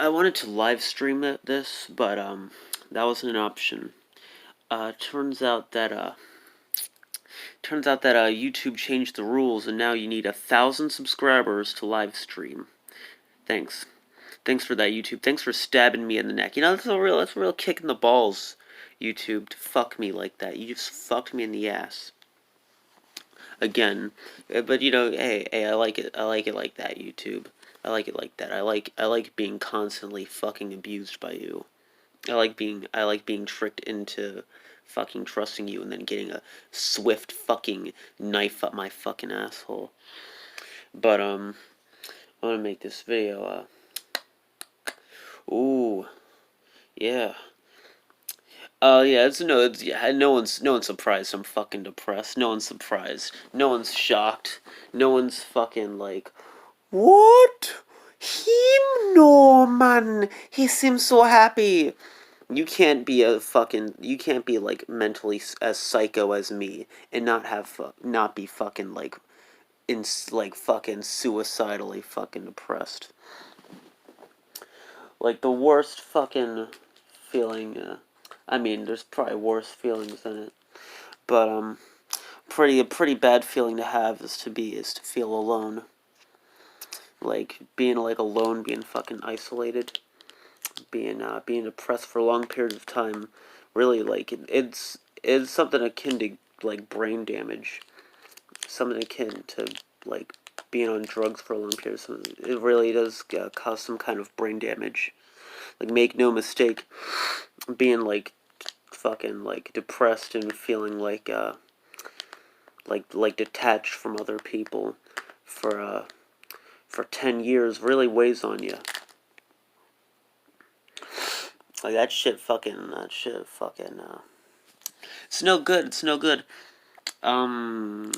I wanted to live stream this, but that wasn't an option. Turns out that YouTube changed the rules, and now you need 1,000 subscribers to live stream. Thanks. Thanks for that, YouTube. Thanks for stabbing me in the neck. You know, that's a real kick in the balls, YouTube, to fuck me like that. You just fucked me in the ass. Again. But you know, hey, I like it. I like it like that, YouTube. I like it like that. I like being constantly fucking abused by you. I like being tricked into fucking trusting you and then getting a swift fucking knife up my fucking asshole. But I want to make this video. Ooh, yeah. Yeah, no one's surprised I'm fucking depressed. No one's surprised. No one's shocked. No one's fucking like, what? Him? No, man. He seems so happy. You can't be like mentally as psycho as me and not be fucking like fucking suicidally fucking depressed. Like the worst fucking feeling. I mean, there's probably worse feelings than it, but a pretty bad feeling to have is to feel alone. Like being like alone, being fucking isolated, being depressed for long periods of time. Really, like it's something akin to like brain damage. Something akin to like being on drugs for a long period of time. It really does cause some kind of brain damage. Like, make no mistake, being like fucking like depressed and feeling like detached from other people for 10 years really weighs on you. Like that shit fucking it's no good. It's no good. Um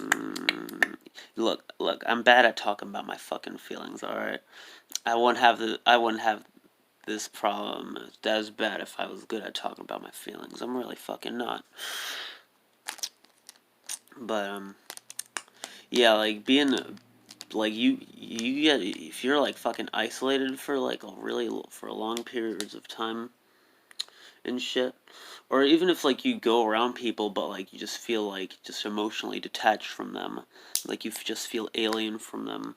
look, I'm bad at talking about my fucking feelings, all right? I wouldn't have this problem as bad if I was good at talking about my feelings. I'm really fucking not. But yeah, like being like you get, if you're like fucking isolated for like for long periods of time and shit, or even if like you go around people but like you just feel like just emotionally detached from them, like you just feel alien from them.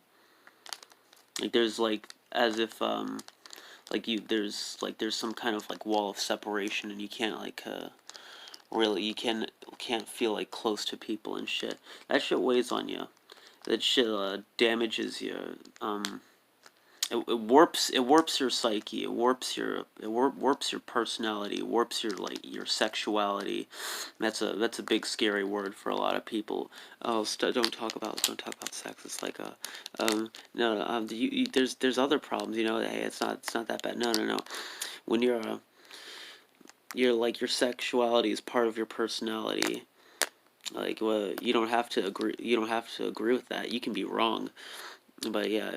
Like there's like as if like there's some kind of like wall of separation and you can't like really can't feel like close to people and shit. That shit weighs on you. That shit damages you. It warps your psyche. Warps your personality. It warps your like your sexuality. That's a big scary word for a lot of people. Oh, don't talk about sex. It's like no, there's other problems. You know, hey, it's not that bad. No. When you're like your sexuality is part of your personality. Like, well, you don't have to agree. You don't have to agree with that. You can be wrong, but yeah.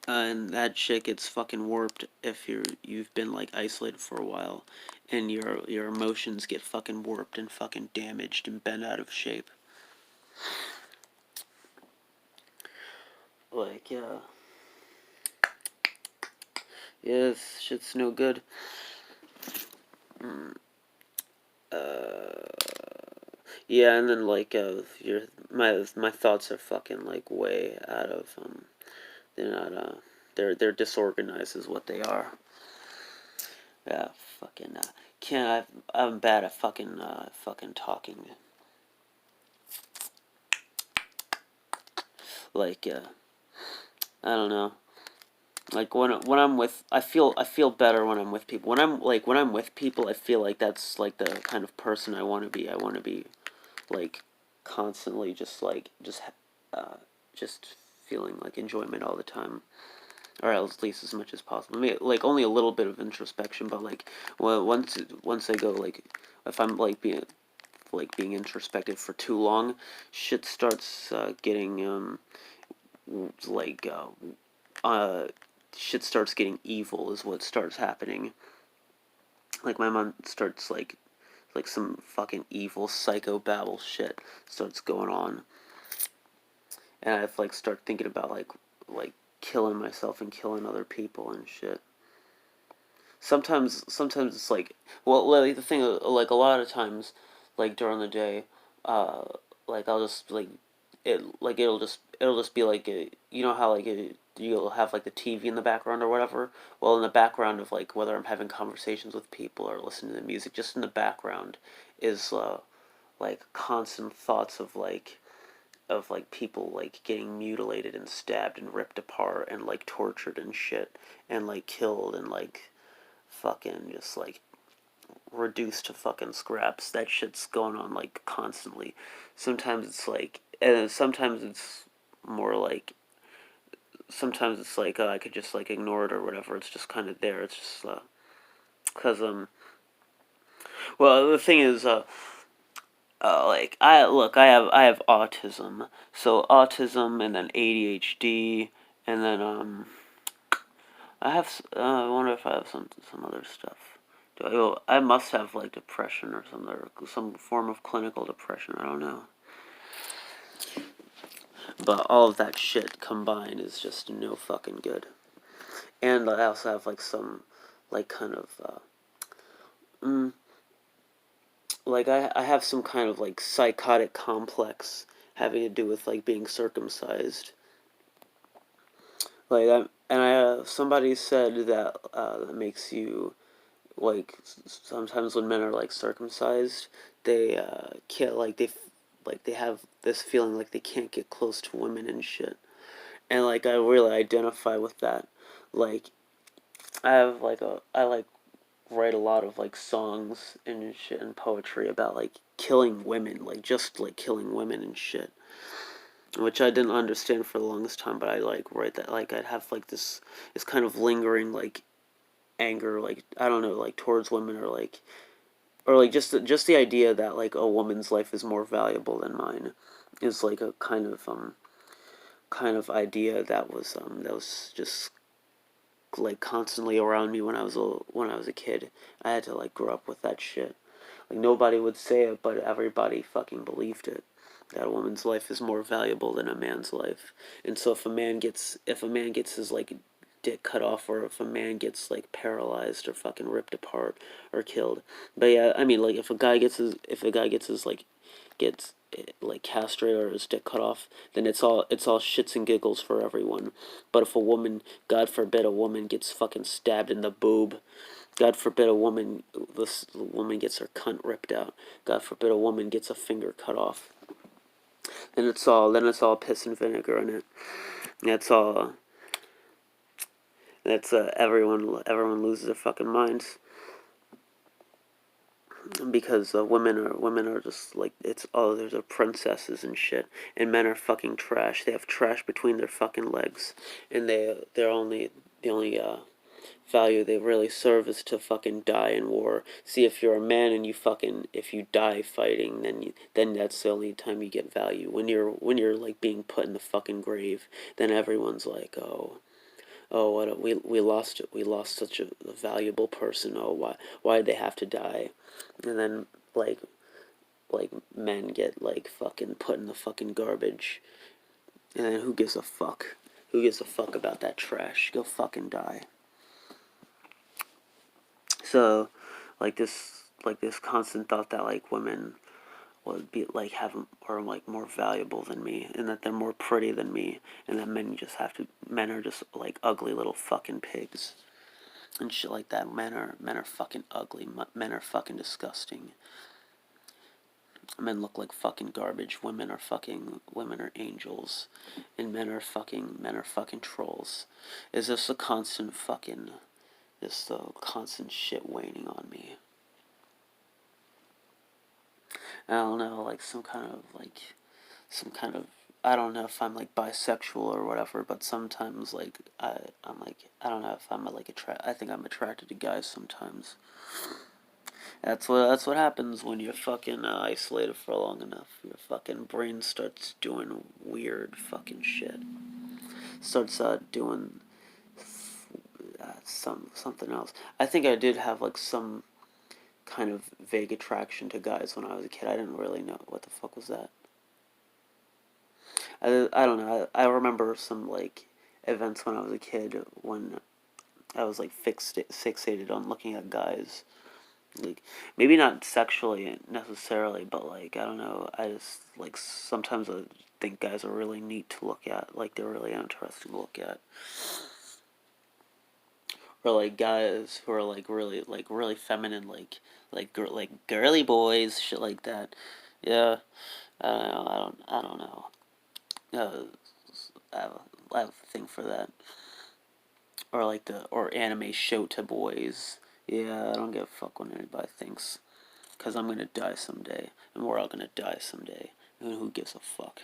And that shit gets fucking warped if you've been like isolated for a while, and your emotions get fucking warped and fucking damaged and bent out of shape. Like yeah, this shit's no good. Uh, yeah, and then like my thoughts are fucking like way out of they're not they're disorganized is what they are. Yeah, fucking can't I'm bad at fucking talking. Like I don't know. Like when I'm with I feel better when I'm with people. When I'm with people, I feel like that's like the kind of person I want to be. I want to be like constantly just feeling like enjoyment all the time, or at least as much as possible. I mean, like only a little bit of introspection, but like well, once I go like if I'm being introspective for too long, shit starts getting like uh shit starts getting evil is what starts happening. Like my mom starts like some fucking evil psycho babble shit starts going on, and I like start thinking about like killing myself and killing other people and shit. Sometimes it's like, well, like the thing, like a lot of times, like during the day, uh, like I'll just like it'll just be like you know how like you'll have like the TV in the background or whatever. Well, in the background of like whether I'm having conversations with people or listening to music, just in the background is like constant thoughts of like people like getting mutilated and stabbed and ripped apart and like tortured and shit and like killed and like fucking just like reduced to fucking scraps. That shit's going on like constantly. Sometimes it's like, and sometimes it's more like, sometimes it's like I could just like ignore it or whatever. It's just kind of there. It's just because well, the thing is like I have autism, so autism and then ADHD and then I wonder if I have some other stuff. Do I? Oh, I must have like depression or some form of clinical depression. I don't know. But all of that shit combined is just no fucking good. And I also have like some, like kind of, like I have some kind of like psychotic complex having to do with like being circumcised. Like and somebody said that that makes you like sometimes when men are like circumcised, they can't like they have this feeling like they can't get close to women and shit. And like I really identify with that. Like I like write a lot of like songs and shit and poetry about like killing women, like just like killing women and shit. Which I didn't understand for the longest time, but I like write that like I'd have like this kind of lingering like anger, like I don't know, like towards women or like just the idea that like a woman's life is more valuable than mine is like a kind of idea that was just like constantly around me when I was a kid. I had to like grow up with that shit. Like nobody would say it, but everybody fucking believed it. That a woman's life is more valuable than a man's life. And so if a man gets his like dick cut off or if a man gets like paralyzed or fucking ripped apart or killed. But yeah, I mean like if a guy gets his like gets like castrated or his dick cut off, then it's all shits and giggles for everyone. But if a woman, God forbid, a woman gets fucking stabbed in the boob, God forbid this woman gets her cunt ripped out, God forbid a woman gets a finger cut off, then it's all piss and vinegar in it. That's all. That's everyone loses their fucking minds because women are just like it's all there's princesses and shit, and men are fucking trash. They have trash between their fucking legs, and the only value they really serve is to fucking die in war. See, if you're a man and if you die fighting, then that's the only time you get value. When you're like being put in the fucking grave, then everyone's like, oh, we lost such a valuable person. Oh, why did they have to die? And then like men get like fucking put in the fucking garbage. And then who gives a fuck? Who gives a fuck about that trash? Go fucking die. So, like this constant thought that like women would be like have are like more valuable than me, and that they're more pretty than me, and that men are just like ugly little fucking pigs and shit like that. Men are fucking ugly. Men are fucking disgusting. Men look like fucking garbage. Women are angels, and men are fucking trolls. Is this a constant fucking this the constant shit waning on me? I don't know, like some kind of I don't know if I'm like bisexual or whatever, but sometimes like I'm like I don't know if I'm like I think I'm attracted to guys sometimes. That's what happens when you're fucking isolated for long enough. Your fucking brain starts doing weird fucking shit. Starts doing something else. I think I did have like some kind of vague attraction to guys when I was a kid. I didn't really know what the fuck was that. I don't know. I remember some like events when I was a kid, when I was like fixated on looking at guys. Like, maybe not sexually necessarily, but like, I don't know, I just like sometimes I think guys are really neat to look at, like they're really interesting to look at. Or like guys who are like really feminine, like girly boys, shit like that. Yeah, I don't know. Uh, I have a thing for that. Or like or anime shota boys. Yeah, I don't give a fuck what anybody thinks, cause I'm gonna die someday, and we're all gonna die someday. And who gives a fuck?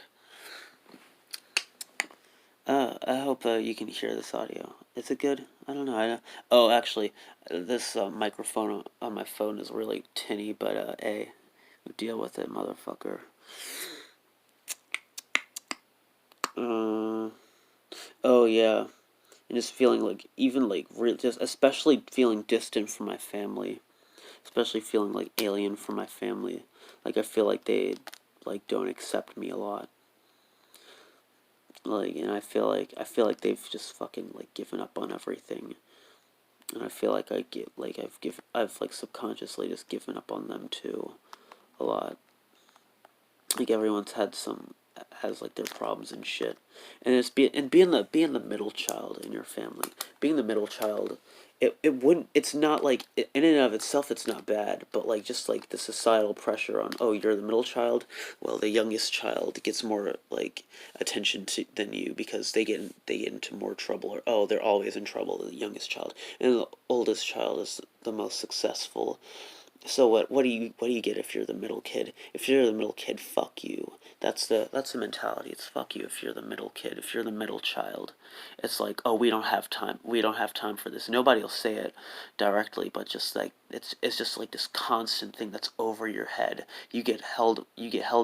I hope you can hear this audio. Is it good? I don't know. Oh, actually, this microphone on my phone is really tinny, but hey, deal with it, motherfucker. Uh, oh yeah, and just feeling like even like just especially feeling distant from my family, especially feeling like alien from my family. Like I feel like they like don't accept me a lot. Like, and I feel like they've just fucking like given up on everything. And I feel like I've like subconsciously just given up on them too a lot. Like everyone's had some has like their problems and shit, and being the middle child in your family, being the middle child, it wouldn't it's not like in and of itself it's not bad, but like just like the societal pressure on, oh, you're the middle child, well, the youngest child gets more like attention than you because they get into more trouble, or oh, they're always in trouble, the youngest child, and the oldest child is the most successful. So what do you get if you're the middle kid? If you're the middle kid, fuck you. That's the mentality. It's fuck you if you're the middle kid. If you're the middle child, it's like, oh, we don't have time. We don't have time for this. Nobody will say it directly, but just like it's just like this constant thing that's over your head. You get held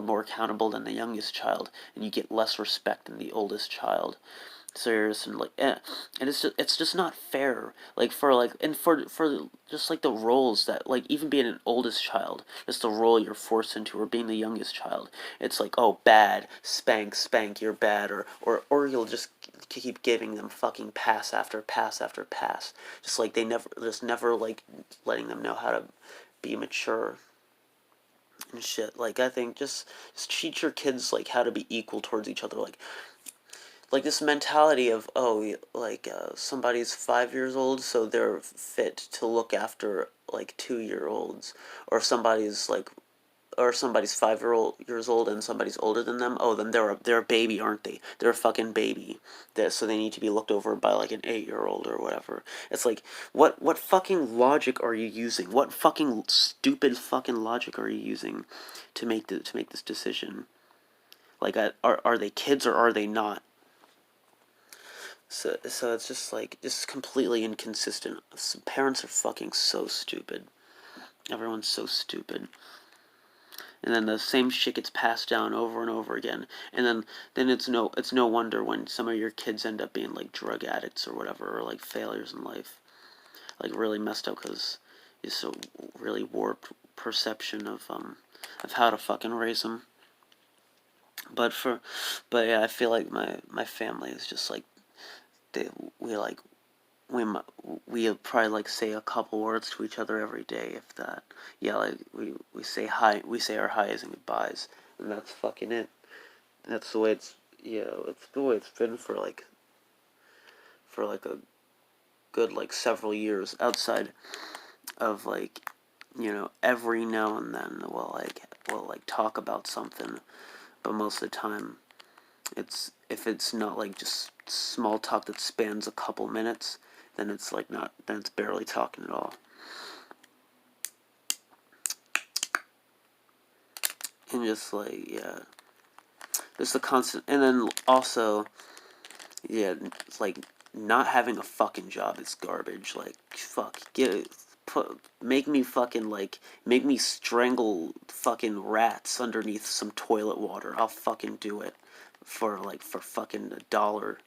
more accountable than the youngest child, and you get less respect than the oldest child. Serious, and like and it's just not fair, like for like and for just like the roles that, like, even being an oldest child, just the role you're forced into, or being the youngest child, it's like, oh, bad, spank, you're bad, or you'll just keep giving them fucking pass after pass after pass, just like never like letting them know how to be mature and shit. Like, I think just teach your kids like how to be equal towards each other, like this mentality of, oh, like somebody's 5 years old, so they're fit to look after like 2 year olds, or somebody's 5 years old and somebody's older than them. Oh, then they're a baby, aren't they? They're a fucking baby. So they need to be looked over by like an 8 year old or whatever. It's like, what fucking logic are you using? What fucking stupid fucking logic are you using to make this decision? Like, are they kids or are they not? So it's just like, just completely inconsistent. Parents are fucking so stupid. Everyone's so stupid. And then the same shit gets passed down over and over again. And then it's no wonder when some of your kids end up being like drug addicts or whatever, or like failures in life, like really messed up, because it's so really warped perception of how to fucking raise them. But yeah, I feel like my family is just like, they we like we we probably like say a couple words to each other every day, if that. Yeah, like we say hi, we say our highs and goodbyes, and that's fucking it. That's the way it's, yeah, it's the way it's been for like a good like several years, outside of like, every now and then we'll like talk about something, but most of the time, it's if it's not like just small talk that spans a couple minutes, then it's like not then it's barely talking at all. And just like, yeah, there's the constant, and then also, yeah, it's like not having a fucking job is garbage. Like, fuck, make me strangle fucking rats underneath some toilet water. I'll fucking do it for fucking $1.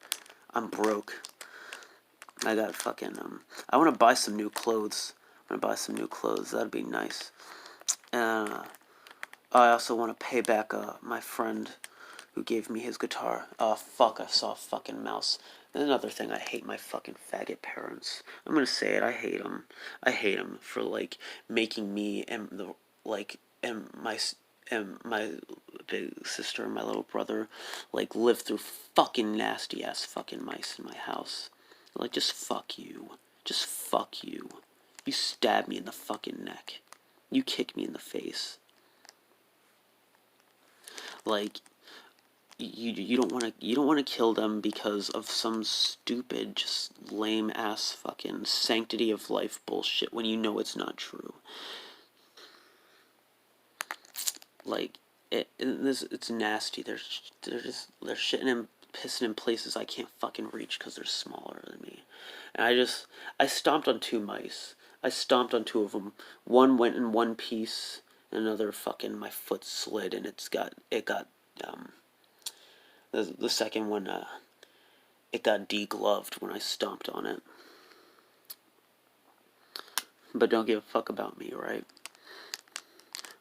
I'm broke. I got fucking I want to buy some new clothes. I want to buy some new clothes. That'd be nice. Uh, I also want to pay back my friend who gave me his guitar. Oh fuck! I saw a fucking mouse. Another thing, I hate my fucking faggot parents. I'm gonna say it. I hate them. I hate them for like making me and the like and my big sister and my little brother like live through fucking nasty ass fucking mice in my house. Like, just fuck you. Just fuck you. You stab me in the fucking neck. You kick me in the face. Like, you don't want to kill them because of some stupid, just lame ass fucking sanctity of life bullshit when you know it's not true. Like, it's nasty. They're shitting and pissing in places I can't fucking reach because they're smaller than me. And I stomped on two mice. I stomped on two of them. One went in one piece, and another fucking my foot slid, and it got the second one it got degloved when I stomped on it. But don't give a fuck about me, right?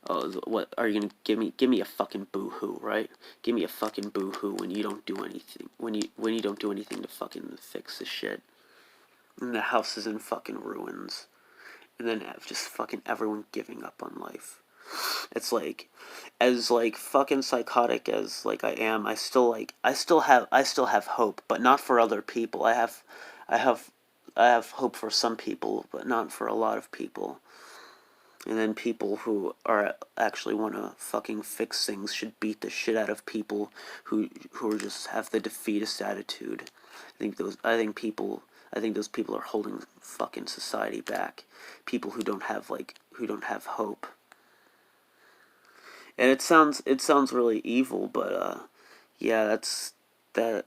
Oh, what are you gonna give me? Give me a fucking boo-hoo, right? Give me a fucking boo-hoo when you don't do anything. When you don't do anything to fucking fix the shit. And the house is in fucking ruins. And then just fucking everyone giving up on life. It's like, as like fucking psychotic as like I am, I still have hope, but not for other people. I have I have hope for some people, but not for a lot of people. And then people who are actually want to fucking fix things should beat the shit out of people who are just have the defeatist attitude. I think those people are holding fucking society back. People who don't have hope. And it sounds really evil, but yeah, that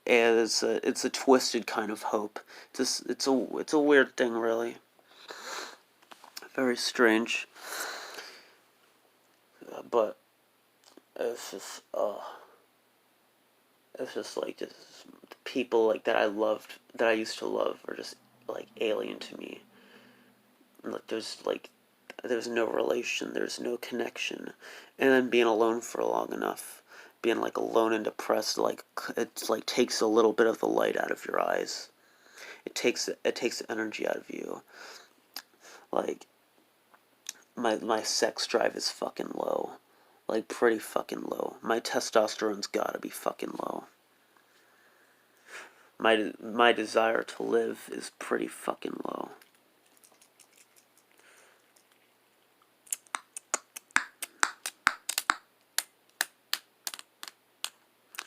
and it's a twisted kind of hope. It's a weird thing, really. Very strange. But it's just it's just like just people like that I loved, that I used to love, are just like alien to me. There's no relation, there's no connection, and then being alone for long enough, being like alone and depressed, like it's like takes a little bit of the light out of your eyes. It takes the energy out of you. Like my sex drive is fucking low, like pretty fucking low. My testosterone's gotta be fucking low. My desire to live is pretty fucking low.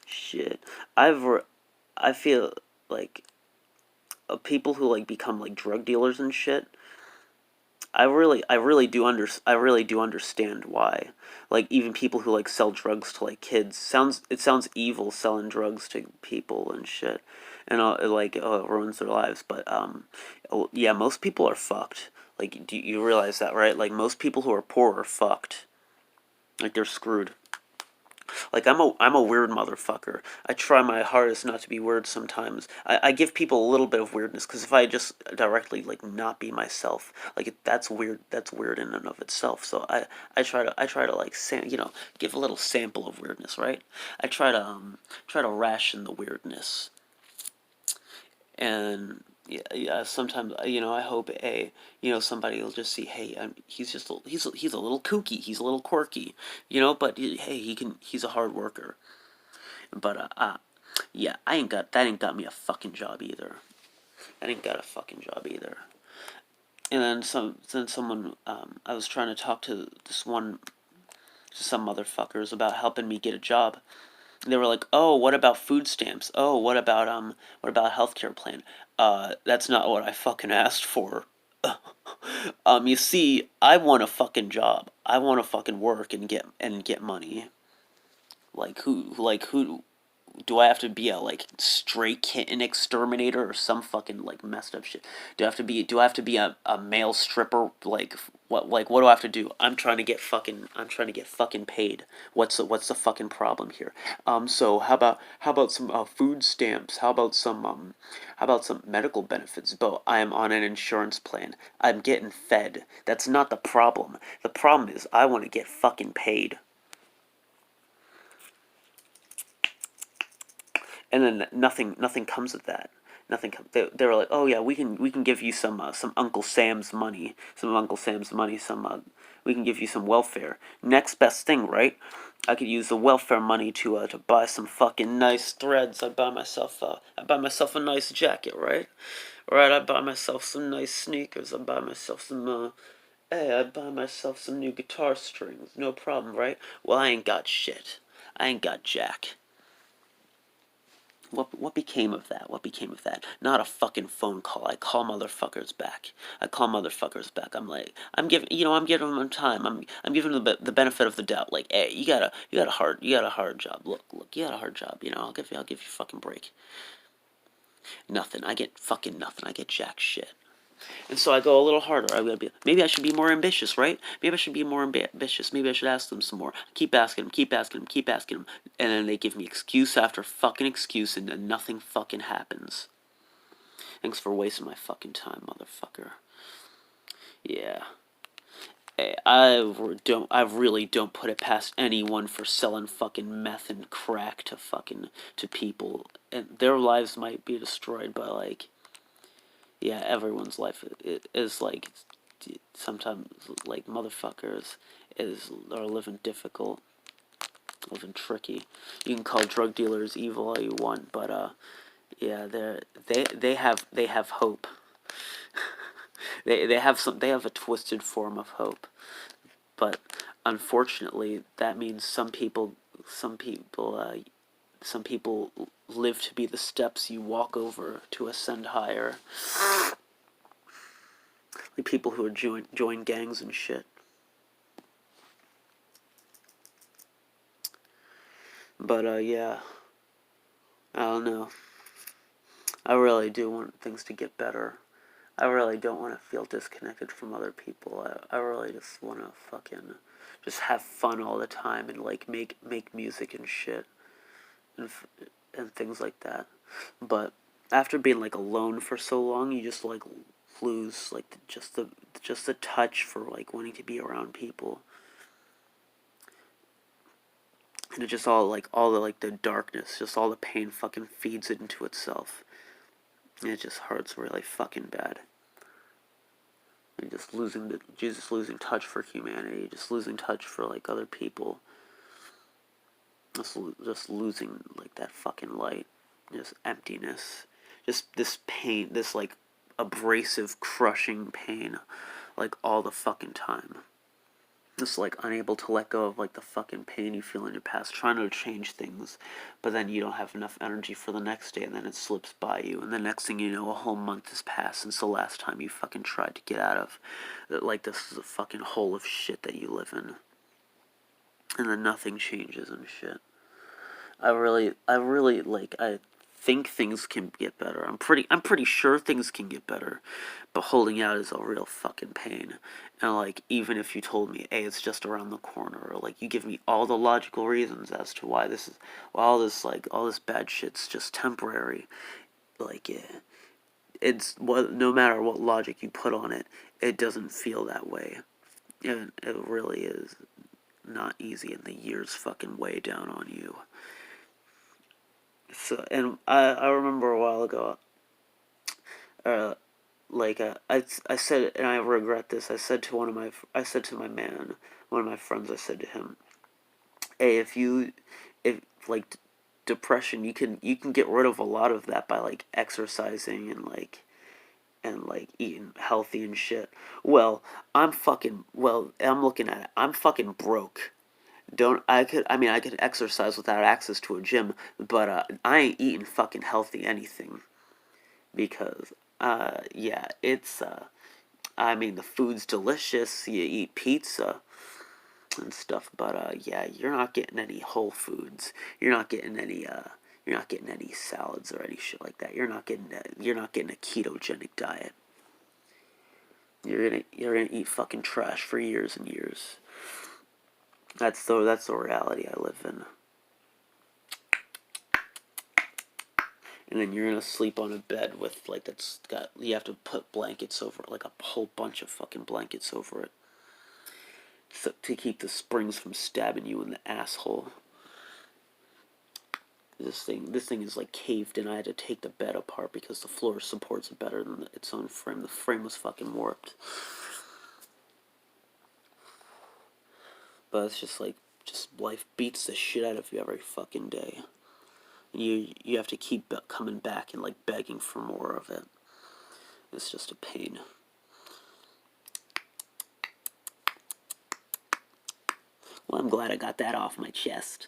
Shit, I feel like people who like become like drug dealers and shit. I really do understand why. Like even people who like sell drugs to like kids, it sounds evil selling drugs to people and shit, and it ruins their lives. But yeah, most people are fucked. Like, do you realize that, right? Like most people who are poor are fucked. Like they're screwed. Like I'm a weird motherfucker. I try my hardest not to be weird sometimes. I give people a little bit of weirdness because if I just directly like not be myself, like that's weird. That's weird in and of itself. So I try to like give a little sample of weirdness, right? I try to ration the weirdness. And yeah, sometimes I hope somebody will just see, hey, he's a little kooky, he's a little quirky, but hey, he's a hard worker. But yeah, ain't got me a fucking job either. I ain't got a fucking job either. And then someone, I was trying to talk to some motherfuckers about helping me get a job. They were like, "Oh, what about food stamps? Oh, what about a healthcare plan?" That's not what I fucking asked for. You see, I want a fucking job. I want to fucking work and get money. Who do I have to be, a like stray kitten exterminator or some fucking like messed up shit? Do I have to be a male stripper? What do I have to do? I'm trying to get fucking paid. What's the fucking problem here? So how about some food stamps? How about some medical benefits? But I am on an insurance plan. I'm getting fed. That's not the problem. The problem is I want to get fucking paid. and then nothing comes of that. Nothing comes. They were like, oh yeah, we can give you some Uncle Sam's money, we can give you some welfare. Next best thing, right? I could use the welfare money to buy some fucking nice threads. I buy myself a nice jacket, right? Right, I buy myself some nice sneakers. I buy myself hey, I buy myself some new guitar strings. No problem, right? Well, I ain't got shit. I ain't got jack. What became of that? What became of that? Not a fucking phone call. I call motherfuckers back. I'm giving them time. I'm giving them the benefit of the doubt. Like, hey, you got a hard job. Look, you got a hard job. I'll give you a fucking break. Nothing. I get fucking nothing. I get jack shit. And so I go a little harder. Maybe I should be more ambitious, right? Maybe I should be more ambitious. Maybe I should ask them some more. Keep asking them, and then they give me excuse after fucking excuse, and then nothing fucking happens. Thanks for wasting my fucking time, motherfucker. Yeah. Hey, I really don't put it past anyone for selling fucking meth and crack to people, and their lives might be destroyed by like. Yeah, everyone's life is like sometimes like motherfuckers are living difficult, living tricky. You can call drug dealers evil all you want, but yeah, they have hope. they have a twisted form of hope, but unfortunately that means some people live to be the steps you walk over to ascend higher. Like people who are join gangs and shit. But yeah, I don't know. I really do want things to get better. I really don't want to feel disconnected from other people. I really just want to fucking just have fun all the time and like make music and shit and and things like that. But after being like alone for so long, you just like lose like just the touch for like wanting to be around people. And it just all the like the darkness, just all the pain fucking feeds it into itself. And it just hurts really fucking bad. And just losing touch for humanity, just losing touch for like other people. Just losing like that fucking light. Just emptiness. Just this pain, this like abrasive, crushing pain, like all the fucking time. Just like unable to let go of like the fucking pain you feel in your past, trying to change things, but then you don't have enough energy for the next day, and then it slips by you, and the next thing you know, a whole month has passed since the last time you fucking tried to get out of, like this is a fucking hole of shit that you live in, and then nothing changes and shit. I really like I think things can get better. I'm pretty sure things can get better, but holding out is a real fucking pain. And like even if you told me, hey, it's just around the corner, or like you give me all the logical reasons as to why all this bad shit's just temporary, like yeah, it's what no matter what logic you put on it, it doesn't feel that way. And it really is not easy, and the years fucking weigh down on you. So, and I remember a while ago, uh, I said, and I regret this. I said to my man, one of my friends, I said to him, "Hey, if like depression, you can get rid of a lot of that by like exercising and like eating healthy and shit. I'm looking at it. I'm fucking broke. Don't I could exercise without access to a gym, but I ain't eating fucking healthy anything because yeah, it's the food's delicious. You eat pizza and stuff, but yeah, you're not getting any whole foods. You're not getting any salads or any shit like that. You're not getting a ketogenic diet. You're gonna eat fucking trash for years and years. That's the reality I live in. And then you're gonna sleep on a bed with like that's got you have to put blankets over it, like a whole bunch of fucking blankets over it, so, to keep the springs from stabbing you in the asshole. This thing is like caved in. I had to take the bed apart because the floor supports it better than its own frame. The frame was fucking warped. But it's just like, just life beats the shit out of you every fucking day. And you have to keep coming back and like begging for more of it. It's just a pain. Well, I'm glad I got that off my chest.